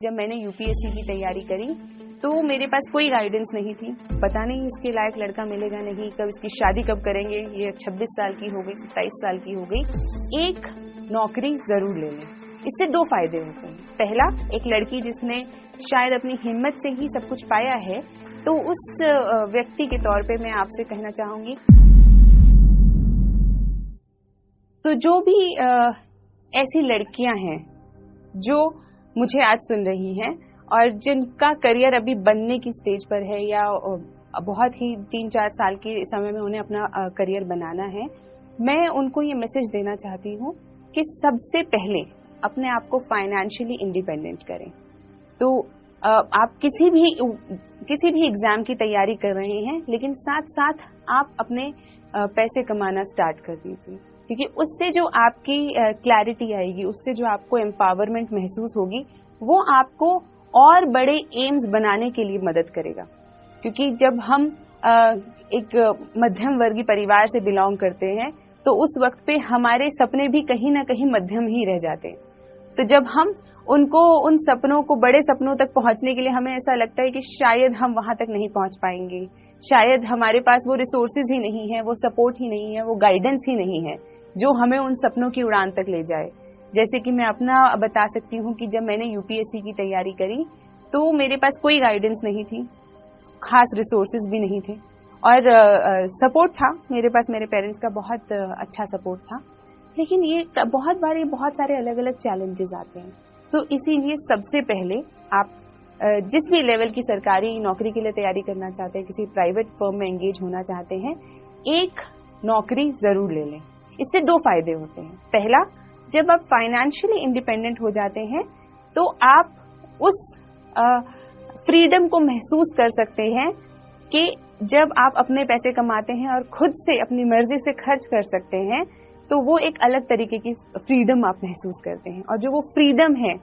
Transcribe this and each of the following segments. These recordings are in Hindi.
जब मैंने यूपीएससी की तैयारी करी तो मेरे पास कोई गाइडेंस नहीं थी। पता नहीं इसके लायक लड़का मिलेगा नहीं, कब इसकी शादी कब करेंगे। ये 26 साल की हो गई, 27 साल की हो गई। एक नौकरी जरूर ले लें। इससे दो फायदे होते हैं। पहला, एक लड़की जिसने शायद अपनी हिम्मत से ही सब कुछ पाया है, तो उस व्यक्ति के तौर पे मैं आपसे कहना चाहूंगी, तो जो भी ऐसी लड़कियां हैं जो मुझे आज सुन रही हैं और जिनका करियर अभी बनने की स्टेज पर है या बहुत ही 3-4 साल के समय में उन्हें अपना करियर बनाना है, मैं उनको ये मैसेज देना चाहती हूँ कि सबसे पहले अपने आप को फाइनेंशियली इंडिपेंडेंट करें। तो आप किसी भी एग्जाम की तैयारी कर रहे हैं, लेकिन साथ साथ आप अपने पैसे कमाना स्टार्ट कर दीजिए, क्योंकि उससे जो आपकी क्लैरिटी आएगी, उससे जो आपको एम्पावरमेंट महसूस होगी, वो आपको और बड़े एम्स बनाने के लिए मदद करेगा। क्योंकि जब हम एक मध्यम वर्गीय परिवार से बिलोंग करते हैं, तो उस वक्त पे हमारे सपने भी कहीं ना कहीं मध्यम ही रह जाते हैं। तो जब हम उन सपनों को, बड़े सपनों तक पहुंचने के लिए हमें ऐसा लगता है कि शायद हम वहां तक नहीं पहुंच पाएंगे, शायद हमारे पास वो रिसोर्सेज ही नहीं है, वो सपोर्ट ही नहीं है, वो गाइडेंस ही नहीं है जो हमें उन सपनों की उड़ान तक ले जाए। जैसे कि मैं अपना बता सकती हूँ कि जब मैंने यूपीएससी की तैयारी करी तो मेरे पास कोई गाइडेंस नहीं थी, खास रिसोर्सेज भी नहीं थे, और सपोर्ट था मेरे पास, मेरे पेरेंट्स का बहुत अच्छा सपोर्ट था। लेकिन ये बहुत सारे अलग अलग चैलेंजेस आते हैं। तो इसीलिए सबसे पहले आप जिस भी लेवल की सरकारी नौकरी के लिए तैयारी करना चाहते हैं, किसी प्राइवेट फर्म में एंगेज होना चाहते हैं, एक नौकरी जरूर ले लें। इससे दो फायदे होते हैं। पहला, जब आप फाइनेंशियली इंडिपेंडेंट हो जाते हैं तो आप उस फ्रीडम को महसूस कर सकते हैं कि जब आप अपने पैसे कमाते हैं और खुद से अपनी मर्जी से खर्च कर सकते हैं, तो वो एक अलग तरीके की फ्रीडम आप महसूस करते हैं। और जो वो फ्रीडम है,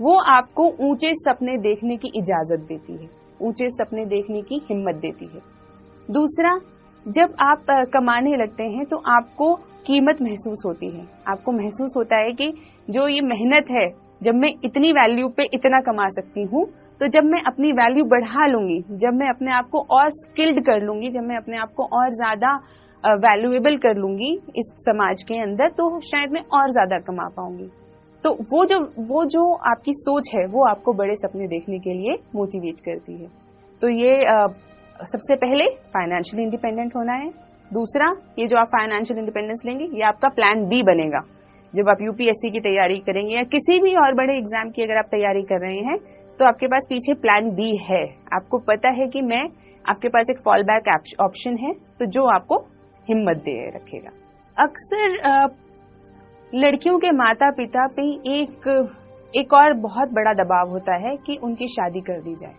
वो आपको ऊंचे सपने देखने की इजाजत देती है, ऊंचे सपने देखने की हिम्मत देती है। दूसरा, जब आप कमाने लगते हैं तो आपको कीमत महसूस होती है। आपको महसूस होता है कि जो ये मेहनत है, जब मैं इतनी वैल्यू पे इतना कमा सकती हूँ, तो जब मैं अपनी वैल्यू बढ़ा लूंगी, जब मैं अपने आप को और स्किल्ड कर लूंगी, जब मैं अपने आप को और ज्यादा वैल्यूएबल कर लूंगी इस समाज के अंदर, तो शायद मैं और ज्यादा कमा पाऊंगी। तो वो जो आपकी सोच है, वो आपको बड़े सपने देखने के लिए मोटिवेट करती है। तो ये सबसे पहले फाइनेंशियली इंडिपेंडेंट होना है। दूसरा, ये जो आप फाइनेंशियल इंडिपेंडेंस लेंगे, ये आपका प्लान बी बनेगा। जब आप यूपीएससी की तैयारी करेंगे या किसी भी और बड़े एग्जाम की अगर आप तैयारी कर रहे हैं, तो आपके पास पीछे प्लान बी है। आपको पता है कि आपके पास एक फॉल बैक ऑप्शन है, तो जो आपको हिम्मत दे रखेगा। अक्सर लड़कियों के माता पिता पे एक और बहुत बड़ा दबाव होता है कि उनकी शादी कर दी जाए।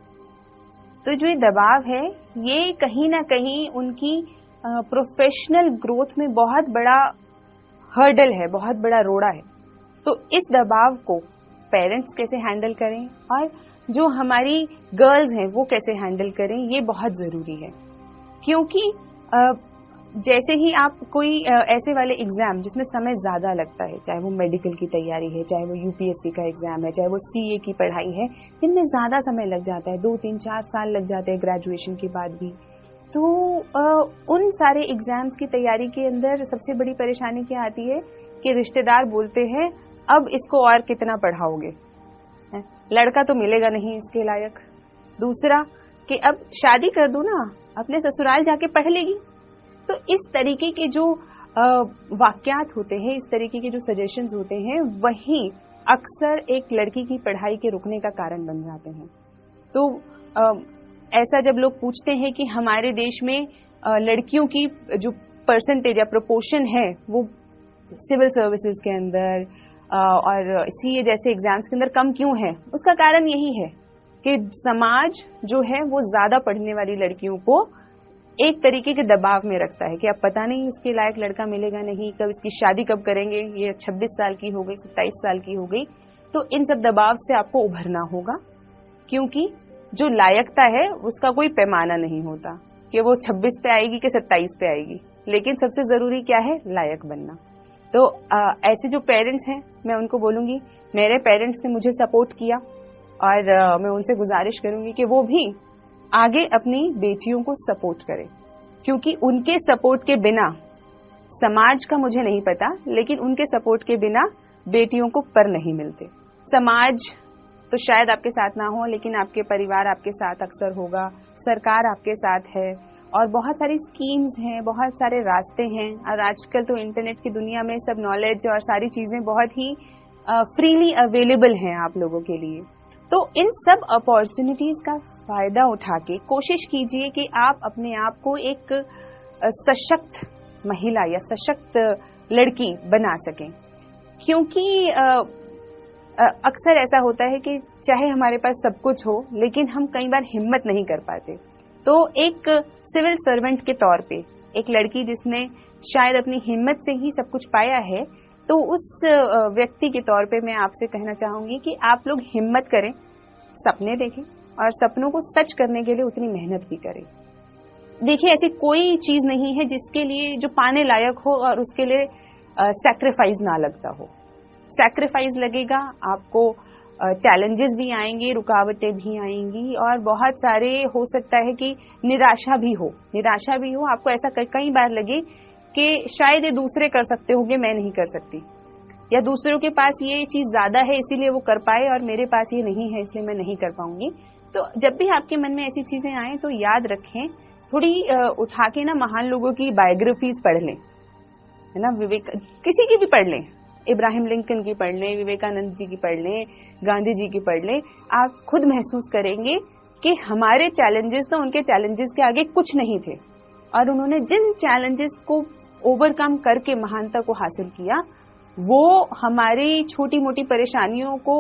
तो जो ये दबाव है, ये कहीं ना कहीं उनकी प्रोफेशनल ग्रोथ में बहुत बड़ा हर्डल है, बहुत बड़ा रोड़ा है। तो इस दबाव को पेरेंट्स कैसे हैंडल करें और जो हमारी गर्ल्स हैं वो कैसे हैंडल करें, ये बहुत जरूरी है। क्योंकि जैसे ही आप कोई ऐसे वाले एग्जाम जिसमें समय ज्यादा लगता है, चाहे वो मेडिकल की तैयारी है, चाहे वो यूपीएससी का एग्जाम है, चाहे वो सीए की पढ़ाई है, जिनमें ज्यादा समय लग जाता है, 2-3-4 साल लग जाते हैं ग्रेजुएशन के बाद भी। तो उन सारे एग्जाम्स की तैयारी के अंदर सबसे बड़ी परेशानी क्या आती है कि रिश्तेदार बोलते हैं, अब इसको और कितना पढ़ाओगे, लड़का तो मिलेगा नहीं इसके लायक। दूसरा, कि अब शादी कर दो ना, अपने ससुराल जाके पढ़ लेगी। तो इस तरीके के जो वाक्यात होते हैं, इस तरीके के जो सजेशंस होते हैं, वही अक्सर एक लड़की की पढ़ाई के रुकने का कारण बन जाते हैं। तो ऐसा जब लोग पूछते हैं कि हमारे देश में लड़कियों की जो परसेंटेज या प्रोपोर्शन है, वो सिविल सर्विसेज के अंदर और सीए जैसे एग्जाम्स के अंदर कम क्यों है, उसका कारण यही है कि समाज जो है वो ज्यादा पढ़ने वाली लड़कियों को एक तरीके के दबाव में रखता है कि अब पता नहीं इसके लायक लड़का मिलेगा नहीं, कब इसकी शादी कब करेंगे, ये 26 साल की हो गई, 27 साल की हो गई। तो इन सब दबाव से आपको उभरना होगा, क्योंकि जो लायकता है उसका कोई पैमाना नहीं होता कि वो 26 पे आएगी कि 27 पे आएगी। लेकिन सबसे जरूरी क्या है, लायक बनना। तो ऐसे जो पेरेंट्स हैं, मैं उनको बोलूंगी, मेरे पेरेंट्स ने मुझे सपोर्ट किया, और मैं उनसे गुजारिश करूंगी कि वो भी आगे अपनी बेटियों को सपोर्ट करें, क्योंकि उनके सपोर्ट के बिना, समाज का मुझे नहीं पता, लेकिन उनके सपोर्ट के बिना बेटियों को पर नहीं मिलते। समाज तो शायद आपके साथ ना हो, लेकिन आपके परिवार आपके साथ अक्सर होगा, सरकार आपके साथ है, और बहुत सारी स्कीम्स हैं, बहुत सारे रास्ते हैं। और आजकल तो इंटरनेट की दुनिया में सब नॉलेज और सारी चीजें बहुत ही फ्रीली अवेलेबल हैं आप लोगों के लिए। तो इन सब अपॉर्चुनिटीज का फायदा उठा के कोशिश कीजिए कि आप अपने आप को एक सशक्त महिला या सशक्त लड़की बना सकें, क्योंकि अक्सर ऐसा होता है कि चाहे हमारे पास सब कुछ हो, लेकिन हम कई बार हिम्मत नहीं कर पाते। तो एक सिविल सर्वेंट के तौर पे एक लड़की जिसने शायद अपनी हिम्मत से ही सब कुछ पाया है, तो उस व्यक्ति के तौर पे मैं आपसे कहना चाहूंगी कि आप लोग हिम्मत करें, सपने देखें और सपनों को सच करने के लिए उतनी मेहनत भी करें। देखिए, ऐसी कोई चीज नहीं है जिसके लिए जो पाने लायक हो और उसके लिए सैक्रिफाइस ना लगता हो। सैक्रिफाइस लगेगा, आपको चैलेंजेस भी आएंगे, रुकावटें भी आएंगी, और बहुत सारे हो सकता है कि निराशा भी हो। आपको ऐसा कई बार लगे कि शायद ये दूसरे कर सकते होंगे, मैं नहीं कर सकती, या दूसरों के पास ये चीज ज्यादा है इसीलिए वो कर पाए और मेरे पास ये नहीं है इसलिए मैं नहीं कर पाऊंगी। तो जब भी आपके मन में ऐसी चीजें आए तो याद रखें, थोड़ी उठा के ना महान लोगों की बायोग्राफीज पढ़ लें, है ना, किसी की भी पढ़ लें, इब्राहिम लिंकन की पढ़ लें, विवेकानंद जी की पढ़ लें, गांधी जी की पढ़ लें। आप खुद महसूस करेंगे कि हमारे चैलेंजेस तो उनके चैलेंजेस के आगे कुछ नहीं थे, और उन्होंने जिन चैलेंजेस को ओवरकम करके महानता को हासिल किया, वो हमारी छोटी मोटी परेशानियों को